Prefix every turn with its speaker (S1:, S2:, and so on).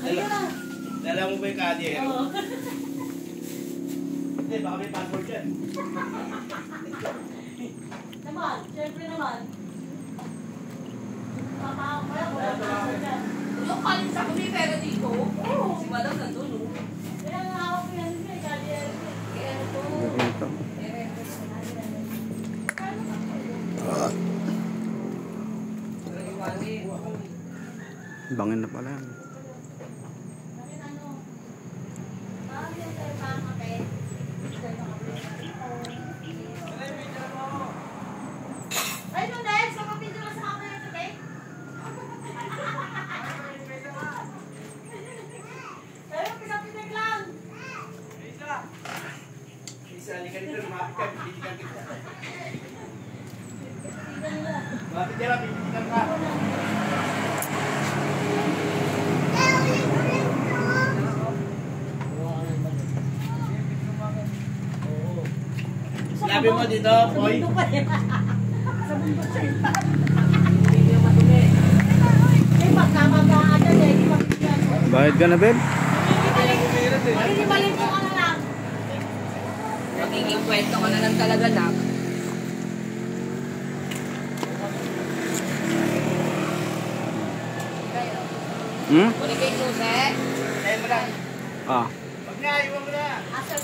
S1: Dala mo ba yung kadi? Oo. Hindi, baka may password yan.
S2: Naman, syempre naman. Wala password yan.
S3: Yung kanin sa kami pero dito. Si Madam nandun.
S2: Kaya nga ako pinansin, kadi yan.
S3: Kaya ano to?
S4: Ganito. Bangin na pala yan.
S2: Ay, no, Dad! Sa kapito na sa kamay ito, Dad! Tayo, pisapitig lang!
S1: Isa, halika dito, lumapit ka, pipitikan kita. Lumapit ka lang, pipitikan ka. Sabi mo dito, boy.
S2: Sa mundo siya yung hindi yung madumi. Ay, magkamagaan na dahil hindi magkamagaan.
S4: Bayad ka na, Ben?
S2: Magkibalik mo ka na lang.
S3: Magiging kwento ko na lang talaga na.
S4: Hmm?
S3: Kunin kayo yung susi.
S1: Kaya mo lang.
S4: Ah.
S1: Wag na, iwan mo na.
S2: Asa